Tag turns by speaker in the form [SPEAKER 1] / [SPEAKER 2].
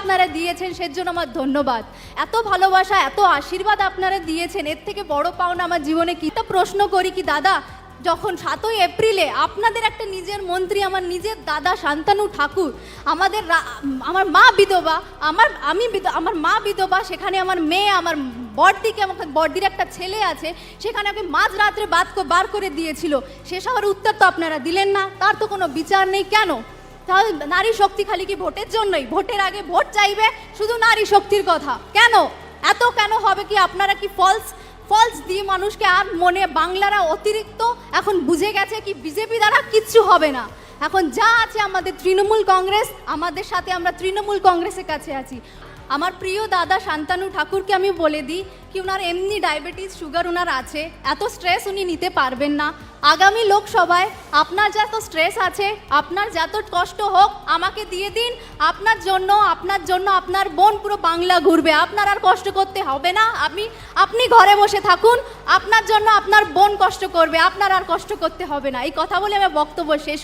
[SPEAKER 1] আপনারা দিয়েছেন সেজন্য আমার ধন্যবাদ। এত ভালোবাসা, এত আশীর্বাদ আপনারা দিয়েছেন, এর থেকে বড় পাওনা আমার জীবনে কি? তা প্রশ্ন করি কি দাদা, যখন 7ই এপ্রিলে আপনাদের একটা নিজের মন্ত্রী, আমার নিজের দাদা শান্তনু ঠাকুর, আমার মা বিধবা, আমার মা বিধবা, সেখানে আমার মেয়ে, আমার বড়দির একটা ছেলে আছে, সেখানে ওকে মাঝরাত্রে বার করে দিয়েছিল, সেসবের উত্তর তো আপনারা দিলেন না। তার তো কোনো বিচার নেই। কেন? তাহলে নারী শক্তি খালি কি ভোটের জন্যই? ভোটের আগে ভোট চাইবে শুধু নারী শক্তির কথা? কেন এত কেন হবে কি? আপনারা কি ফলস দিয়ে মানুষকে, আর মনে বাংলারা অতিরিক্ত এখন বুঝে গেছে কি বিজেপি দ্বারা কিচ্ছু হবে না। এখন যা আছে আমাদের তৃণমূল কংগ্রেস, আমাদের সাথে আমরা তৃণমূল কংগ্রেসের কাছে আছি। আমার প্রিয় দাদা শান্তনু ঠাকুরকে আমি বলে দিই কি ওনার এমনি ডায়াবেটিস, সুগার ওনার আছে, এত স্ট্রেস উনি নিতে পারবেন না। আগামী লোকসভায় আপনার যত স্ট্রেস আছে, আপনার যত কষ্ট হোক আমাকে দিয়ে দিন। আপনার জন্য আপনার বোন পুরো বাংলা ঘুরবে, আপনার আর কষ্ট করতে হবে না। আপনি ঘরে বসে থাকুন, আপনার জন্য আপনার বোন কষ্ট করবে, আপনার আর কষ্ট করতে হবে না। এই কথা বলে আমি বক্তব্য শেষ